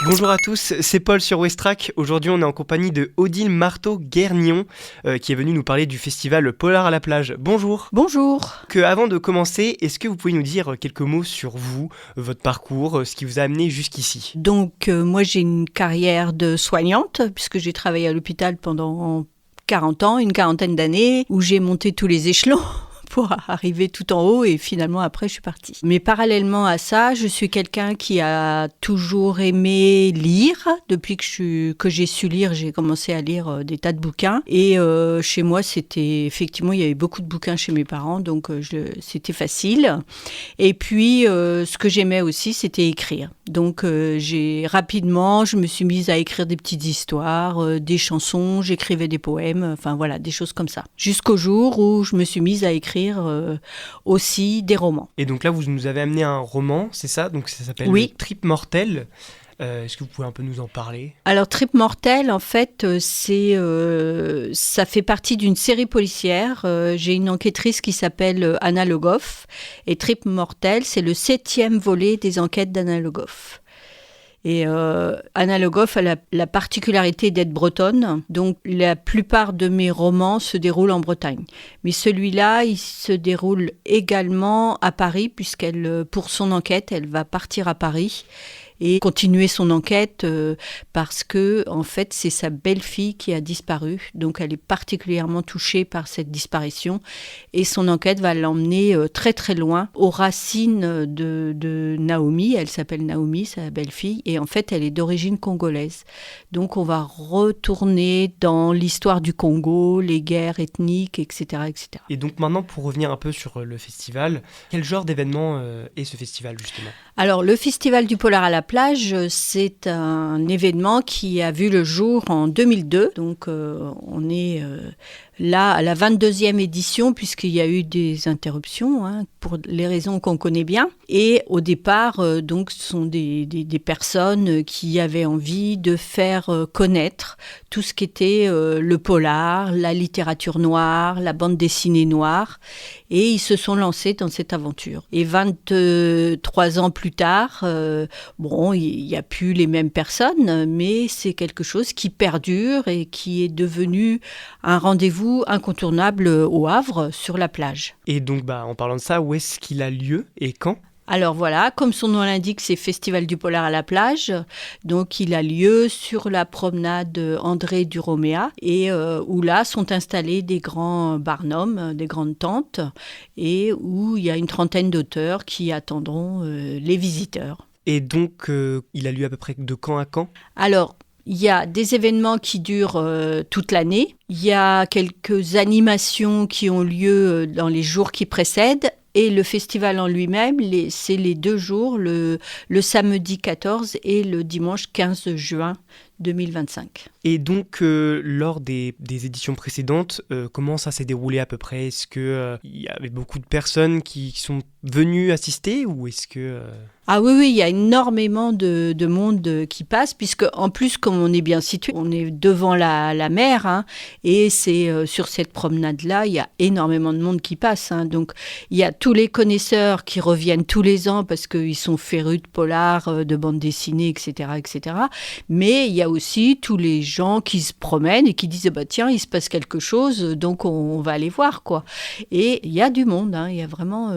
Bonjour à tous, c'est Paul sur Westrack. Aujourd'hui, on est en compagnie de Odile Marteau-Guernion qui est venue nous parler du festival Polar à la plage. Bonjour. Bonjour. Avant de commencer, est-ce que vous pouvez nous dire quelques mots sur vous, votre parcours, ce qui vous a amené jusqu'ici ? Donc, moi, j'ai une carrière de soignante, puisque j'ai travaillé à l'hôpital pendant 40 ans, une quarantaine d'années, où j'ai monté tous les échelons pour arriver tout en haut et finalement après je suis partie. Mais parallèlement à ça, je suis quelqu'un qui a toujours aimé lire. Depuis que j'ai su lire, j'ai commencé à lire des tas de bouquins. Et chez moi, c'était effectivement, il y avait beaucoup de bouquins chez mes parents, donc c'était facile. Et puis, ce que j'aimais aussi, c'était écrire. Donc, je me suis mise à écrire des petites histoires, des chansons, j'écrivais des poèmes, enfin voilà, des choses comme ça. Jusqu'au jour où je me suis mise à écrire aussi des romans. Et donc là, vous nous avez amené un roman, c'est ça ? Donc ça s'appelle Oui. Trip Mortel. Est-ce que vous pouvez un peu nous en parler ? Alors, Trip Mortel, en fait, ça fait partie d'une série policière. J'ai une enquêtrice qui s'appelle Anna Le Goff. Et Trip Mortel, c'est le 7e volet des enquêtes d'Anna Le Goff. Et Anna Le Goff a la particularité d'être bretonne, donc la plupart de mes romans se déroulent en Bretagne. Mais celui-là, il se déroule également à Paris, pour son enquête, elle va partir à Paris et continuer son enquête parce que, en fait, c'est sa belle-fille qui a disparu. Donc, elle est particulièrement touchée par cette disparition et son enquête va l'emmener très, très loin aux racines de Naomi. Elle s'appelle Naomi, sa belle-fille, et en fait, elle est d'origine congolaise. Donc, on va retourner dans l'histoire du Congo, les guerres ethniques, etc., etc. Et donc maintenant, pour revenir un peu sur le festival, quel genre d'événement est ce festival, justement ? Alors, le Festival du Polar à la plage, c'est un événement qui a vu le jour en 2002. Donc, on est là à la 22e édition, puisqu'il y a eu des interruptions, pour les raisons qu'on connaît bien. Et au départ, donc, ce sont des personnes qui avaient envie de faire connaître tout ce qu'était le polar, la littérature noire, la bande dessinée noire. Et ils se sont lancés dans cette aventure. Et 23 ans plus tard, il n'y a plus les mêmes personnes, mais c'est quelque chose qui perdure et qui est devenu un rendez-vous incontournable au Havre, sur la plage. Et donc, en parlant de ça, où est-ce qu'il a lieu et quand ? Alors voilà, comme son nom l'indique, c'est Festival du Polar à la plage. Donc il a lieu sur la promenade André Duroméa et où là sont installés des grands barnums, des grandes tentes et où il y a une trentaine d'auteurs qui attendront les visiteurs. Et donc, il a lieu à peu près de quand à quand ? Alors, il y a des événements qui durent toute l'année. Il y a quelques animations qui ont lieu dans les jours qui précèdent. Et le festival en lui-même, c'est les 2 jours, le samedi 14 et le dimanche 15 juin 2025. Et donc, lors des éditions précédentes, comment ça s'est déroulé à peu près ? Est-ce qu'il y avait beaucoup de personnes qui sont venues assister ou est-ce que... Ah oui, il y a énormément de monde qui passe, puisque en plus, comme on est bien situé, on est devant la mer, et c'est sur cette promenade-là, il y a énormément de monde qui passe. Donc, il y a tous les connaisseurs qui reviennent tous les ans parce qu'ils sont férus de polar, de bande dessinée, etc., etc. Mais il y a aussi tous les gens qui se promènent et qui disent tiens, il se passe quelque chose, donc on va aller voir, quoi. Et il y a du monde, il y a vraiment...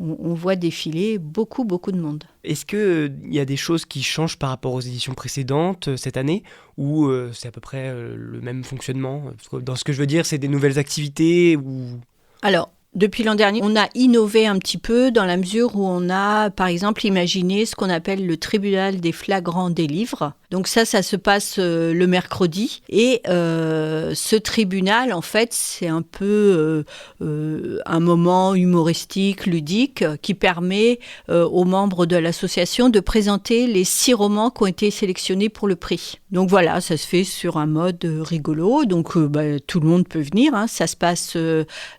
On voit défiler beaucoup de monde. Est-ce qu'il y a des choses qui changent par rapport aux éditions précédentes cette année ou c'est à peu près le même fonctionnement ? Parce que dans ce que je veux dire, c'est des nouvelles activités ou... Alors, depuis l'an dernier, on a innové un petit peu dans la mesure où on a, par exemple, imaginé ce qu'on appelle le tribunal des flagrants des livres. Donc ça se passe le mercredi. Et ce tribunal, en fait, c'est un peu un moment humoristique, ludique, qui permet aux membres de l'association de présenter les 6 romans qui ont été sélectionnés pour le prix. Donc voilà, ça se fait sur un mode rigolo. Donc tout le monde peut venir. Ça se passe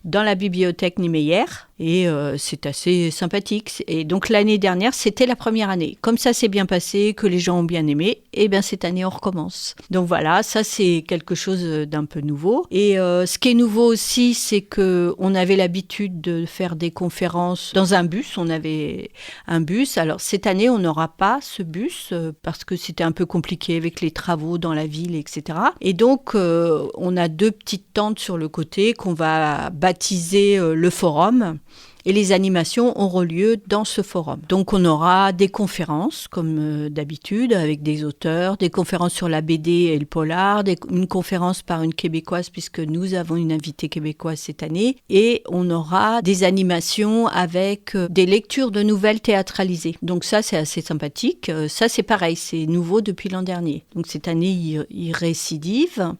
dans la bibliothèque Niemeyer. Et c'est assez sympathique. Et donc l'année dernière, c'était la première année. Comme ça s'est bien passé, que les gens ont bien aimé, et bien cette année, on recommence. Donc voilà, ça c'est quelque chose d'un peu nouveau. Et ce qui est nouveau aussi, c'est qu'on avait l'habitude de faire des conférences dans un bus. On avait un bus. Alors cette année, on n'aura pas ce bus parce que c'était un peu compliqué avec les travaux dans la ville, etc. Et donc, on a 2 petites tentes sur le côté qu'on va baptiser le forum. Et les animations auront lieu dans ce forum. Donc on aura des conférences, comme d'habitude, avec des auteurs, des conférences sur la BD et le polar, une conférence par une Québécoise, puisque nous avons une invitée québécoise cette année, et on aura des animations avec des lectures de nouvelles théâtralisées. Donc ça, c'est assez sympathique. Ça, c'est pareil, c'est nouveau depuis l'an dernier. Donc cette année, il récidive.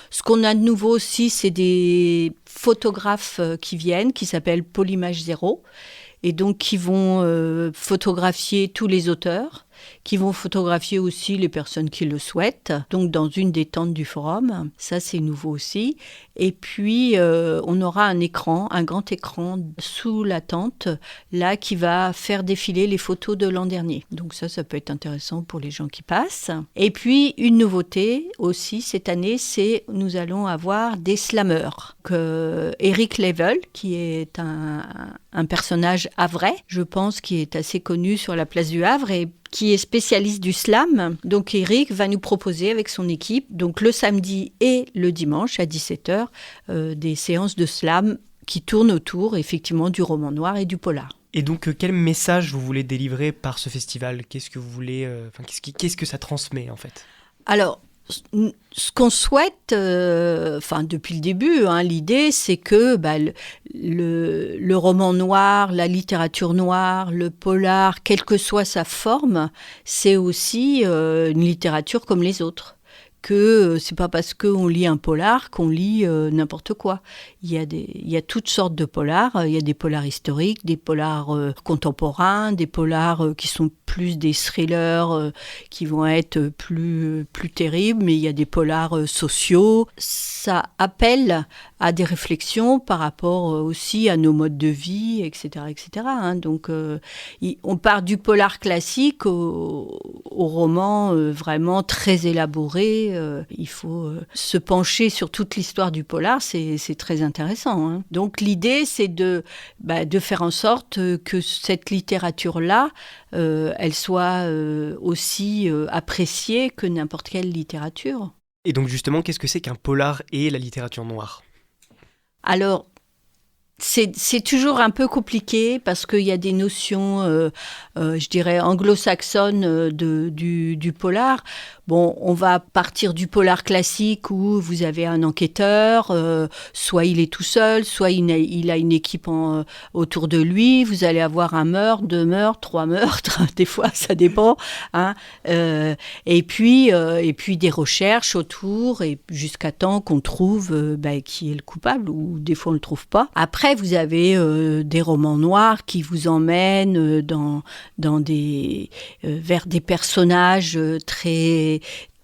Ce qu'on a de nouveau aussi, c'est des photographes qui viennent, qui s'appellent Polymage Zéro, et donc qui vont photographier tous les auteurs, qui vont photographier aussi les personnes qui le souhaitent, donc dans une des tentes du forum. Ça, c'est nouveau aussi. Et puis, on aura un écran, un grand écran sous la tente, là, qui va faire défiler les photos de l'an dernier. Donc ça peut être intéressant pour les gens qui passent. Et puis, une nouveauté aussi cette année, c'est nous allons avoir des slammeurs. Eric Level, qui est un personnage havrais, je pense, qui est assez connu sur la place du Havre et qui est spécialiste du slam. Donc Eric va nous proposer avec son équipe, donc le samedi et le dimanche à 17h, des séances de slam qui tournent autour effectivement du roman noir et du polar. Et donc quel message vous voulez délivrer par ce festival ? Qu'est-ce que vous voulez, qu'est-ce que ça transmet en fait ? Alors, ce qu'on souhaite, depuis le début, l'idée c'est que le roman noir, la littérature noire, le polar, quelle que soit sa forme, c'est aussi une littérature comme les autres. Que c'est pas parce qu'on lit un polar qu'on lit n'importe quoi. Il y a toutes sortes de polars. Il y a des polars historiques, des polars contemporains, des polars qui sont plus des thrillers qui vont être plus terribles, mais il y a des polars sociaux. Ça appelle à des réflexions par rapport aussi à nos modes de vie, etc. etc. Donc, on part du polar classique au roman vraiment très élaboré. Il faut se pencher sur toute l'histoire du polar, c'est très intéressant. Donc l'idée, c'est de faire en sorte que cette littérature-là, elle soit aussi appréciée que n'importe quelle littérature. Et donc justement, qu'est-ce que c'est qu'un polar et la littérature noire ? Alors, c'est toujours un peu compliqué parce qu'il y a des notions, je dirais, anglo-saxonnes du polar. Bon, on va partir du polar classique où vous avez un enquêteur, soit il est tout seul, soit il a une équipe autour de lui. Vous allez avoir un meurtre, 2 meurtres, 3 meurtres, des fois ça dépend. Et puis des recherches autour et jusqu'à temps qu'on trouve qui est le coupable ou des fois on le trouve pas. Après, vous avez des romans noirs qui vous emmènent vers des personnages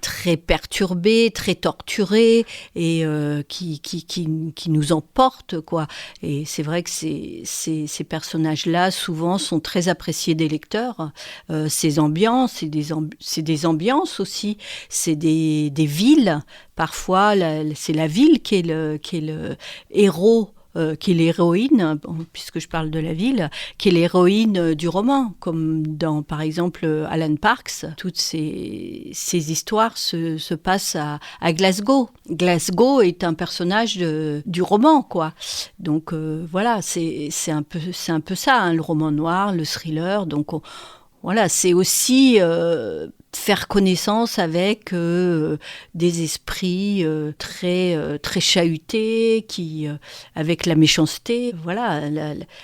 très perturbés, très torturés et qui nous emportent, quoi. Et c'est vrai que ces personnages-là, souvent, sont très appréciés des lecteurs. Ces ambiances, c'est des ambiances aussi, c'est des villes. Parfois, c'est la ville qui est le héros, qui est l'héroïne, puisque je parle de la ville, qui est l'héroïne du roman, comme dans, par exemple, Alan Parks. Toutes ces histoires se passent à Glasgow. Glasgow est un personnage du roman, quoi. Donc voilà, c'est un peu ça, le roman noir, le thriller. Donc voilà, c'est aussi faire connaissance avec des esprits très chahutés, avec la méchanceté, voilà,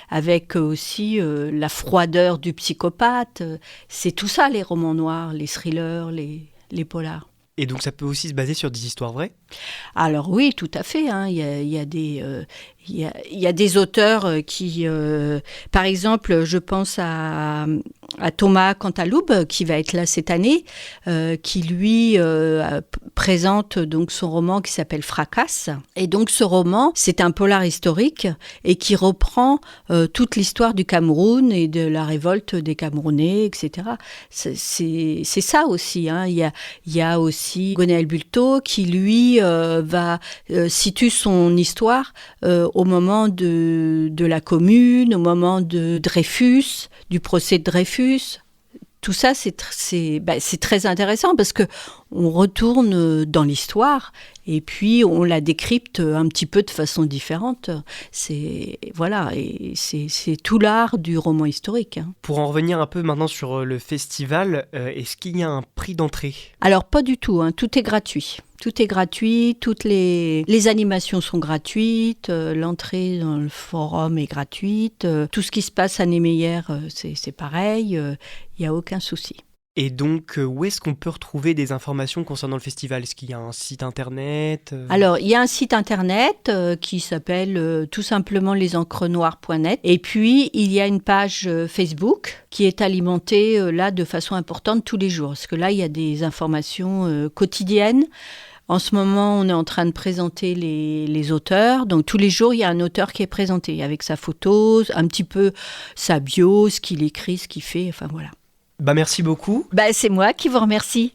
avec aussi la froideur du psychopathe. C'est tout ça, les romans noirs, les thrillers, les polars. Et donc ça peut aussi se baser sur des histoires vraies ? Alors oui, tout à fait. Il y a Il y a des auteurs qui, par exemple, je pense à Thomas Cantaloupe, qui va être là cette année, qui lui présente donc son roman qui s'appelle Fracasse. Et donc ce roman, c'est un polar historique et qui reprend toute l'histoire du Cameroun et de la révolte des Camerounais, etc. C'est ça aussi. Hein. Il y a aussi Gwenaël Bulto qui lui situe son histoire au moment de la Commune, au moment de Dreyfus, du procès de Dreyfus. Tout ça, c'est très intéressant parce qu'on retourne dans l'histoire et puis on la décrypte un petit peu de façon différente. C'est tout l'art du roman historique. Hein. Pour en revenir un peu maintenant sur le festival, est-ce qu'il y a un prix d'entrée ? Alors pas du tout, hein, tout est gratuit. Tout est gratuit, toutes les animations sont gratuites, l'entrée dans le forum est gratuite, tout ce qui se passe à Niemeyer, c'est pareil, il n'y a aucun souci. Et donc, où est-ce qu'on peut retrouver des informations concernant le festival ? Est-ce qu'il y a un site internet ? Alors, il y a un site internet qui s'appelle tout simplement lesencrenoirs.net. Et puis, il y a une page Facebook qui est alimentée là de façon importante tous les jours. Parce que là, il y a des informations quotidiennes. En ce moment, on est en train de présenter les auteurs. Donc, tous les jours, il y a un auteur qui est présenté avec sa photo, un petit peu sa bio, ce qu'il écrit, ce qu'il fait. Enfin, voilà. Merci beaucoup. C'est moi qui vous remercie.